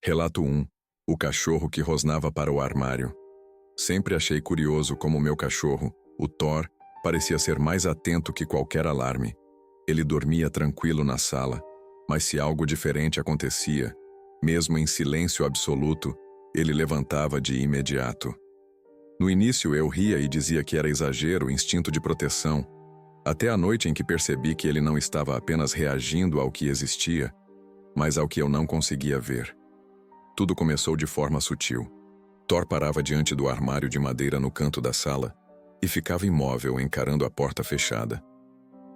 Relato 1. O cachorro que rosnava para o armário. Sempre achei curioso como meu cachorro, o Thor, parecia ser mais atento que qualquer alarme. Ele dormia tranquilo na sala, mas se algo diferente acontecia, mesmo em silêncio absoluto, ele levantava de imediato. No início eu ria e dizia que era exagero, instinto de proteção, até a noite em que percebi que ele não estava apenas reagindo ao que existia, mas ao que eu não conseguia ver. Tudo começou de forma sutil. Thor parava diante do armário de madeira no canto da sala e ficava imóvel encarando a porta fechada.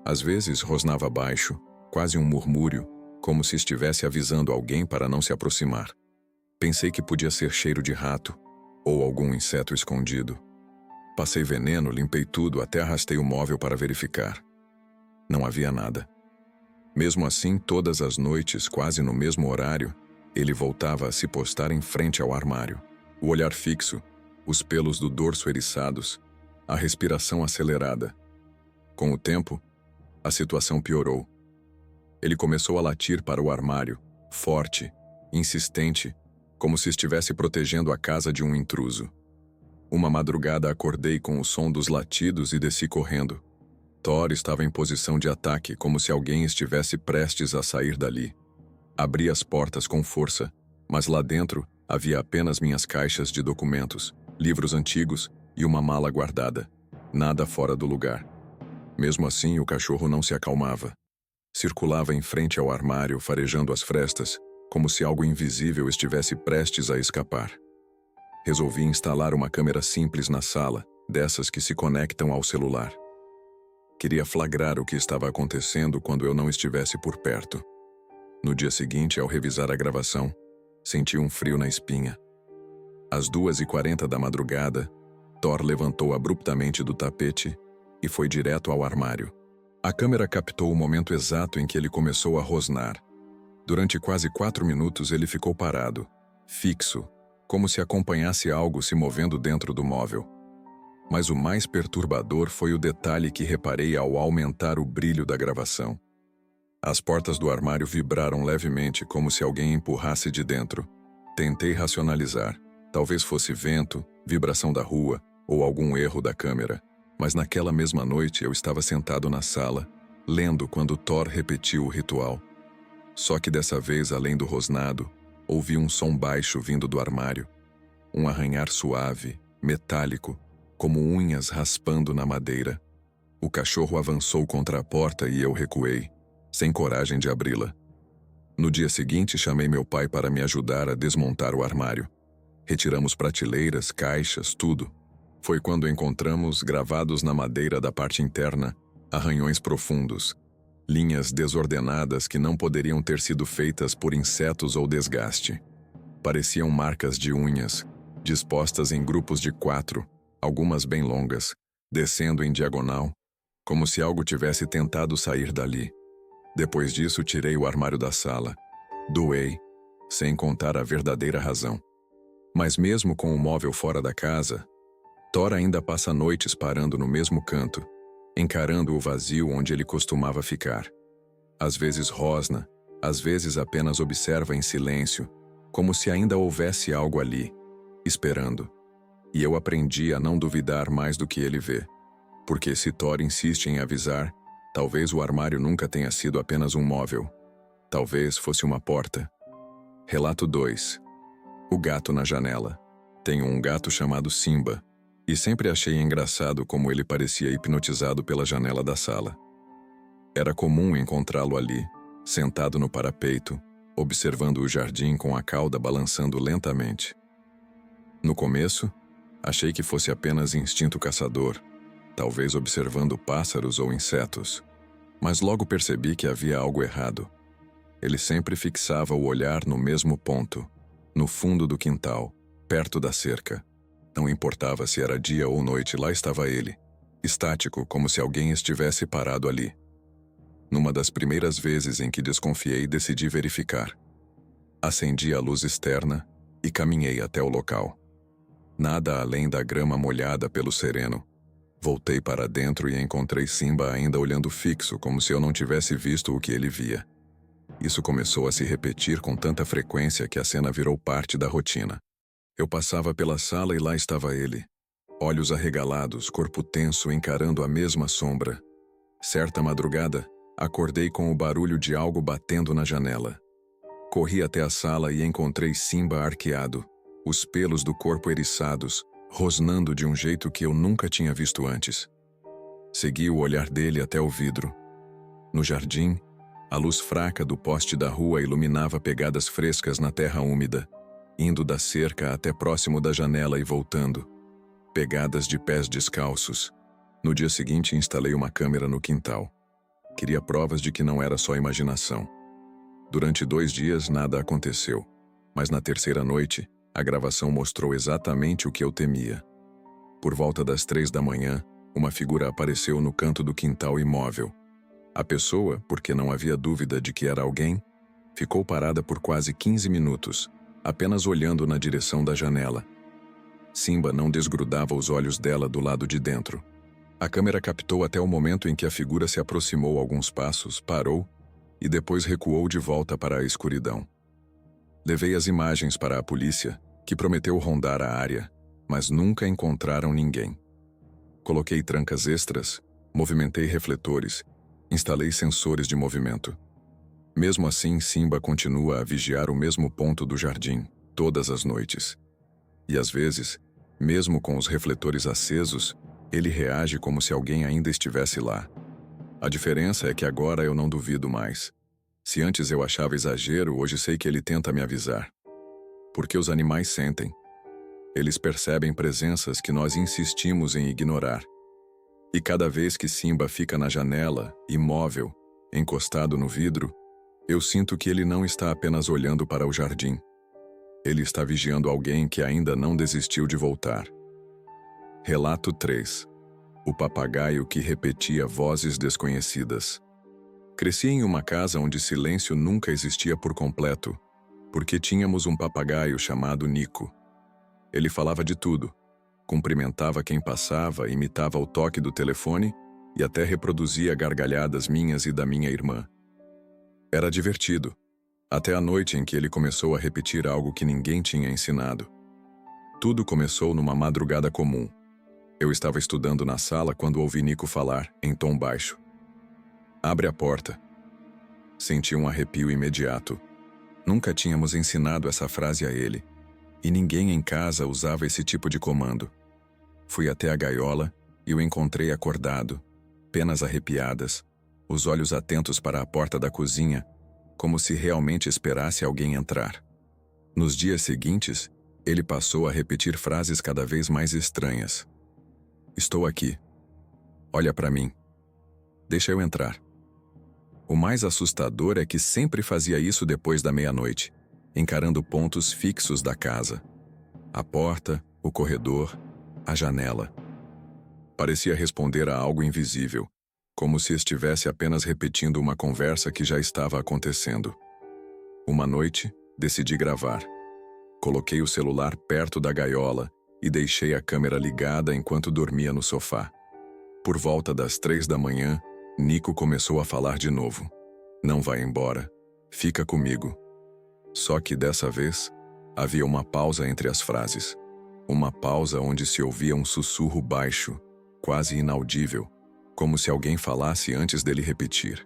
Às vezes rosnava baixo, quase um murmúrio, como se estivesse avisando alguém para não se aproximar. Pensei que podia ser cheiro de rato ou algum inseto escondido. Passei veneno, limpei tudo, até arrastei o móvel para verificar. Não havia nada. Mesmo assim, todas as noites, quase no mesmo horário, ele voltava a se postar em frente ao armário. O olhar fixo, os pelos do dorso eriçados, a respiração acelerada. Com o tempo, a situação piorou. Ele começou a latir para o armário, forte, insistente, como se estivesse protegendo a casa de um intruso. Uma madrugada acordei com o som dos latidos e desci correndo. Thor estava em posição de ataque, como se alguém estivesse prestes a sair dali. Abri as portas com força, mas lá dentro havia apenas minhas caixas de documentos, livros antigos e uma mala guardada. Nada fora do lugar. Mesmo assim, o cachorro não se acalmava. Circulava em frente ao armário, farejando as frestas, como se algo invisível estivesse prestes a escapar. Resolvi instalar uma câmera simples na sala, dessas que se conectam ao celular. Queria flagrar o que estava acontecendo quando eu não estivesse por perto. No dia seguinte, ao revisar a gravação, senti um frio na espinha. Às 2h40 da madrugada, Thor levantou abruptamente do tapete e foi direto ao armário. A câmera captou o momento exato em que ele começou a rosnar. Durante quase 4 minutos ele ficou parado, fixo, como se acompanhasse algo se movendo dentro do móvel. Mas o mais perturbador foi o detalhe que reparei ao aumentar o brilho da gravação. As portas do armário vibraram levemente, como se alguém empurrasse de dentro. Tentei racionalizar. Talvez fosse vento, vibração da rua ou algum erro da câmera. Mas naquela mesma noite eu estava sentado na sala, lendo quando Thor repetiu o ritual. Só que dessa vez, além do rosnado, ouvi um som baixo vindo do armário. Um arranhar suave, metálico, como unhas raspando na madeira. O cachorro avançou contra a porta e eu recuei, sem coragem de abri-la. No dia seguinte, chamei meu pai para me ajudar a desmontar o armário. Retiramos prateleiras, caixas, tudo. Foi quando encontramos, gravados na madeira da parte interna, arranhões profundos, linhas desordenadas que não poderiam ter sido feitas por insetos ou desgaste. Pareciam marcas de unhas, dispostas em grupos de 4, algumas bem longas, descendo em diagonal, como se algo tivesse tentado sair dali. Depois disso, tirei o armário da sala. Doei, sem contar a verdadeira razão. Mas mesmo com o móvel fora da casa, Thor ainda passa noites parando no mesmo canto, encarando o vazio onde ele costumava ficar. Às vezes rosna, às vezes apenas observa em silêncio, como se ainda houvesse algo ali, esperando. E eu aprendi a não duvidar mais do que ele vê, porque se Thor insiste em avisar, talvez o armário nunca tenha sido apenas um móvel. Talvez fosse uma porta. Relato 2. O gato na janela. Tenho um gato chamado Simba, e sempre achei engraçado como ele parecia hipnotizado pela janela da sala. Era comum encontrá-lo ali, sentado no parapeito, observando o jardim com a cauda balançando lentamente. No começo, achei que fosse apenas instinto caçador, talvez observando pássaros ou insetos. Mas logo percebi que havia algo errado. Ele sempre fixava o olhar no mesmo ponto, no fundo do quintal, perto da cerca. Não importava se era dia ou noite, lá estava ele, estático, como se alguém estivesse parado ali. Numa das primeiras vezes em que desconfiei, decidi verificar. Acendi a luz externa e caminhei até o local. Nada além da grama molhada pelo sereno. Voltei para dentro e encontrei Simba ainda olhando fixo, como se eu não tivesse visto o que ele via. Isso começou a se repetir com tanta frequência que a cena virou parte da rotina. Eu passava pela sala e lá estava ele. Olhos arregalados, corpo tenso, encarando a mesma sombra. Certa madrugada, acordei com o barulho de algo batendo na janela. Corri até a sala e encontrei Simba arqueado, os pelos do corpo eriçados, rosnando de um jeito que eu nunca tinha visto antes. Segui o olhar dele até o vidro. No jardim, a luz fraca do poste da rua iluminava pegadas frescas na terra úmida, indo da cerca até próximo da janela e voltando. Pegadas de pés descalços. No dia seguinte, instalei uma câmera no quintal. Queria provas de que não era só imaginação. Durante 2 dias, nada aconteceu, mas na terceira noite, a gravação mostrou exatamente o que eu temia. Por volta das 3 da manhã, uma figura apareceu no canto do quintal imóvel. A pessoa, porque não havia dúvida de que era alguém, ficou parada por quase 15 minutos, apenas olhando na direção da janela. Simba não desgrudava os olhos dela do lado de dentro. A câmera captou até o momento em que a figura se aproximou alguns passos, parou e depois recuou de volta para a escuridão. Levei as imagens para a polícia, que prometeu rondar a área, mas nunca encontraram ninguém. Coloquei trancas extras, movimentei refletores, instalei sensores de movimento. Mesmo assim, Simba continua a vigiar o mesmo ponto do jardim, todas as noites. E às vezes, mesmo com os refletores acesos, ele reage como se alguém ainda estivesse lá. A diferença é que agora eu não duvido mais. Se antes eu achava exagero, hoje sei que ele tenta me avisar. Porque os animais sentem. Eles percebem presenças que nós insistimos em ignorar. E cada vez que Simba fica na janela, imóvel, encostado no vidro, eu sinto que ele não está apenas olhando para o jardim. Ele está vigiando alguém que ainda não desistiu de voltar. Relato 3. O papagaio que repetia vozes desconhecidas. Cresci em uma casa onde silêncio nunca existia por completo, porque tínhamos um papagaio chamado Nico. Ele falava de tudo, cumprimentava quem passava, imitava o toque do telefone e até reproduzia gargalhadas minhas e da minha irmã. Era divertido, até a noite em que ele começou a repetir algo que ninguém tinha ensinado. Tudo começou numa madrugada comum. Eu estava estudando na sala quando ouvi Nico falar, em tom baixo. Abre a porta. Senti um arrepio imediato. Nunca tínhamos ensinado essa frase a ele, e ninguém em casa usava esse tipo de comando. Fui até a gaiola e o encontrei acordado, penas arrepiadas, os olhos atentos para a porta da cozinha, como se realmente esperasse alguém entrar. Nos dias seguintes, ele passou a repetir frases cada vez mais estranhas. Estou aqui. Olha para mim. Deixa eu entrar. O mais assustador é que sempre fazia isso depois da meia-noite, encarando pontos fixos da casa. A porta, o corredor, a janela. Parecia responder a algo invisível, como se estivesse apenas repetindo uma conversa que já estava acontecendo. Uma noite, decidi gravar. Coloquei o celular perto da gaiola e deixei a câmera ligada enquanto dormia no sofá. Por volta das 3 da manhã, Nico começou a falar de novo. Não vai embora. Fica comigo. Só que dessa vez, havia uma pausa entre as frases. Uma pausa onde se ouvia um sussurro baixo, quase inaudível, como se alguém falasse antes dele repetir.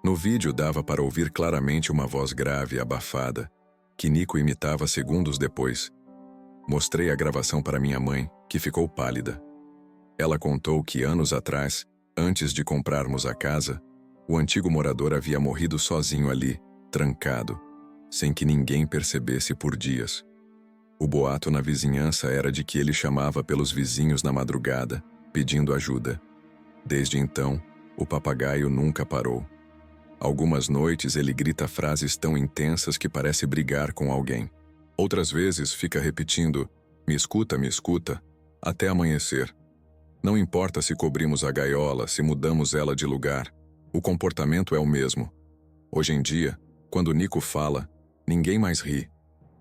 No vídeo dava para ouvir claramente uma voz grave e abafada, que Nico imitava segundos depois. Mostrei a gravação para minha mãe, que ficou pálida. Ela contou que anos atrás, antes de comprarmos a casa, o antigo morador havia morrido sozinho ali, trancado, sem que ninguém percebesse por dias. O boato na vizinhança era de que ele chamava pelos vizinhos na madrugada, pedindo ajuda. Desde então, o papagaio nunca parou. Algumas noites ele grita frases tão intensas que parece brigar com alguém. Outras vezes fica repetindo, me escuta, até amanhecer. Não importa se cobrimos a gaiola, se mudamos ela de lugar, o comportamento é o mesmo. Hoje em dia, quando Nico fala, ninguém mais ri,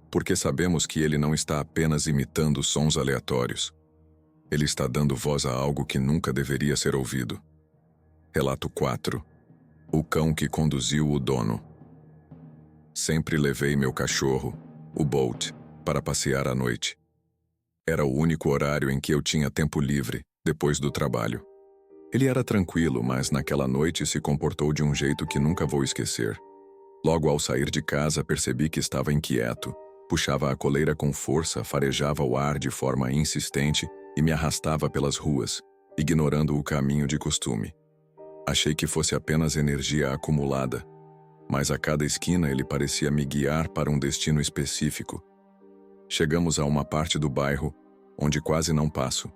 porque sabemos que ele não está apenas imitando sons aleatórios. Ele está dando voz a algo que nunca deveria ser ouvido. Relato 4. O cão que conduziu o dono. Sempre levei meu cachorro, o Bolt, para passear à noite. Era o único horário em que eu tinha tempo livre, depois do trabalho. Ele era tranquilo, mas naquela noite se comportou de um jeito que nunca vou esquecer. Logo ao sair de casa, percebi que estava inquieto. Puxava a coleira com força, farejava o ar de forma insistente e me arrastava pelas ruas, ignorando o caminho de costume. Achei que fosse apenas energia acumulada, mas a cada esquina ele parecia me guiar para um destino específico. Chegamos a uma parte do bairro onde quase não passo.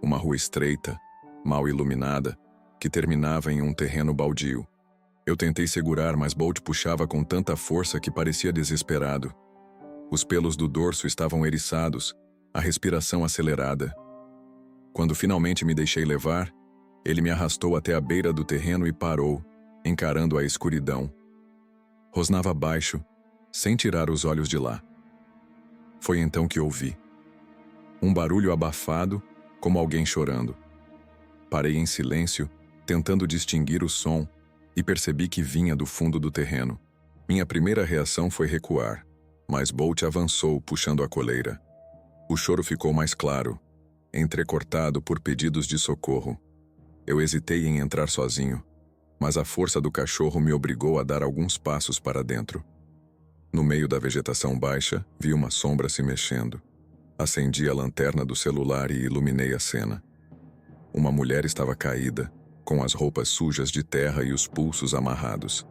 Uma rua estreita, mal iluminada, que terminava em um terreno baldio. Eu tentei segurar, mas Bolt puxava com tanta força que parecia desesperado. Os pelos do dorso estavam eriçados, a respiração acelerada. Quando finalmente me deixei levar, ele me arrastou até a beira do terreno e parou, encarando a escuridão. Rosnava baixo, sem tirar os olhos de lá. Foi então que ouvi um barulho abafado, como alguém chorando. Parei em silêncio, tentando distinguir o som, e percebi que vinha do fundo do terreno. Minha primeira reação foi recuar, mas Bolt avançou, puxando a coleira. O choro ficou mais claro, entrecortado por pedidos de socorro. Eu hesitei em entrar sozinho, mas a força do cachorro me obrigou a dar alguns passos para dentro. No meio da vegetação baixa, vi uma sombra se mexendo. Acendi a lanterna do celular e iluminei a cena. Uma mulher estava caída, com as roupas sujas de terra e os pulsos amarrados.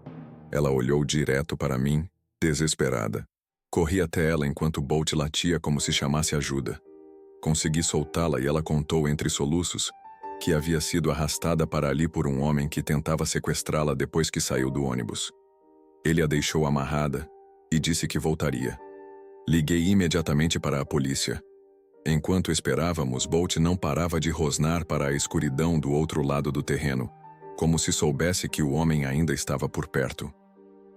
Ela olhou direto para mim, desesperada. Corri até ela enquanto Bolt latia como se chamasse ajuda. Consegui soltá-la e ela contou entre soluços que havia sido arrastada para ali por um homem que tentava sequestrá-la depois que saiu do ônibus. Ele a deixou amarrada e disse que voltaria. Liguei imediatamente para a polícia. Enquanto esperávamos, Bolt não parava de rosnar para a escuridão do outro lado do terreno, como se soubesse que o homem ainda estava por perto.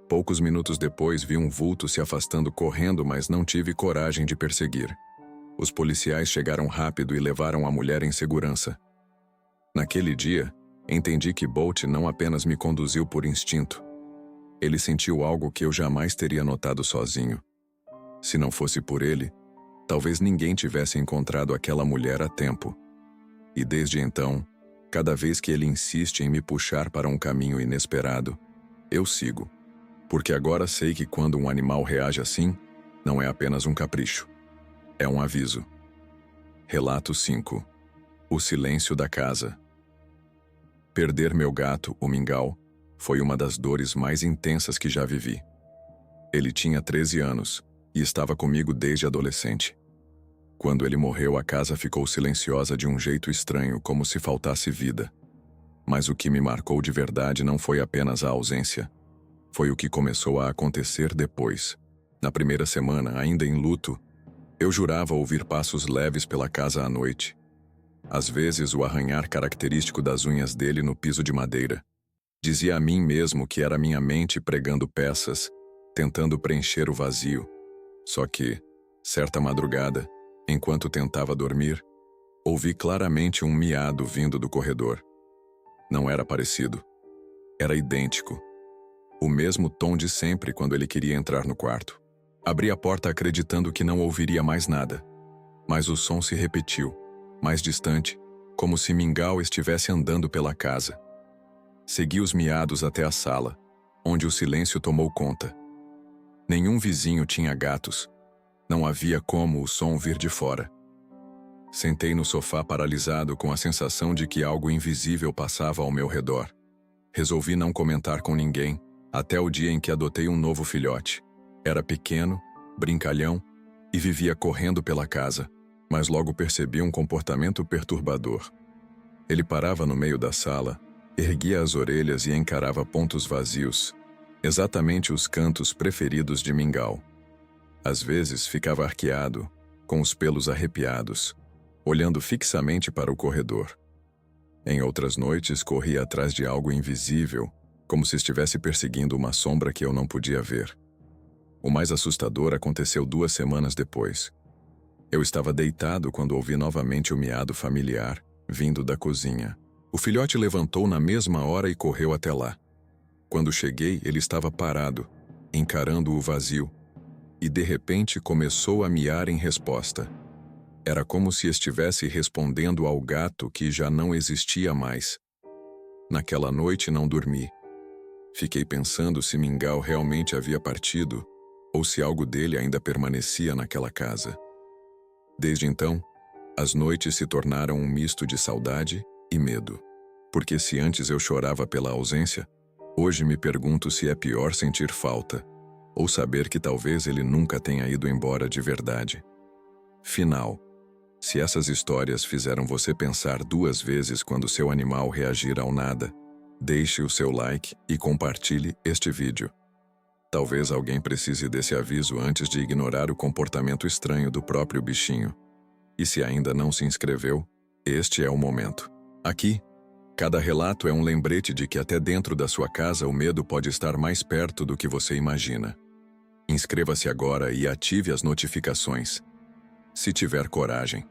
Poucos minutos depois, vi um vulto se afastando correndo, mas não tive coragem de perseguir. Os policiais chegaram rápido e levaram a mulher em segurança. Naquele dia, entendi que Bolt não apenas me conduziu por instinto. Ele sentiu algo que eu jamais teria notado sozinho. Se não fosse por ele, talvez ninguém tivesse encontrado aquela mulher a tempo. E desde então, cada vez que ele insiste em me puxar para um caminho inesperado, eu sigo. Porque agora sei que quando um animal reage assim, não é apenas um capricho. É um aviso. Relato 5. O silêncio da casa. Perder meu gato, o Mingau, foi uma das dores mais intensas que já vivi. Ele tinha 13 anos e estava comigo desde adolescente. Quando ele morreu, a casa ficou silenciosa de um jeito estranho, como se faltasse vida. Mas o que me marcou de verdade não foi apenas a ausência. Foi o que começou a acontecer depois. Na primeira semana, ainda em luto, eu jurava ouvir passos leves pela casa à noite. Às vezes, o arranhar característico das unhas dele no piso de madeira. Dizia a mim mesmo que era minha mente pregando peças, tentando preencher o vazio. Só que, certa madrugada, enquanto tentava dormir, ouvi claramente um miado vindo do corredor. Não era parecido. Era idêntico. O mesmo tom de sempre quando ele queria entrar no quarto. Abri a porta acreditando que não ouviria mais nada. Mas o som se repetiu, mais distante, como se Mingau estivesse andando pela casa. Segui os miados até a sala, onde o silêncio tomou conta. Nenhum vizinho tinha gatos. Não havia como o som vir de fora. Sentei no sofá paralisado com a sensação de que algo invisível passava ao meu redor. Resolvi não comentar com ninguém, até o dia em que adotei um novo filhote. Era pequeno, brincalhão e vivia correndo pela casa, mas logo percebi um comportamento perturbador. Ele parava no meio da sala, erguia as orelhas e encarava pontos vazios, exatamente os cantos preferidos de Mingau. Às vezes ficava arqueado, com os pelos arrepiados, olhando fixamente para o corredor. Em outras noites, corria atrás de algo invisível, como se estivesse perseguindo uma sombra que eu não podia ver. O mais assustador aconteceu 2 semanas depois. Eu estava deitado quando ouvi novamente o miado familiar, vindo da cozinha. O filhote levantou na mesma hora e correu até lá. Quando cheguei, ele estava parado, encarando o vazio, e de repente começou a miar em resposta. Era como se estivesse respondendo ao gato que já não existia mais. Naquela noite não dormi. Fiquei pensando se Mingau realmente havia partido ou se algo dele ainda permanecia naquela casa. Desde então, as noites se tornaram um misto de saudade e medo. Porque se antes eu chorava pela ausência, hoje me pergunto se é pior sentir falta ou saber que talvez ele nunca tenha ido embora de verdade. Final. Se essas histórias fizeram você pensar 2 vezes quando seu animal reagir ao nada, deixe o seu like e compartilhe este vídeo. Talvez alguém precise desse aviso antes de ignorar o comportamento estranho do próprio bichinho. E se ainda não se inscreveu, este é o momento. Aqui, cada relato é um lembrete de que até dentro da sua casa o medo pode estar mais perto do que você imagina. Inscreva-se agora e ative as notificações. Se tiver coragem.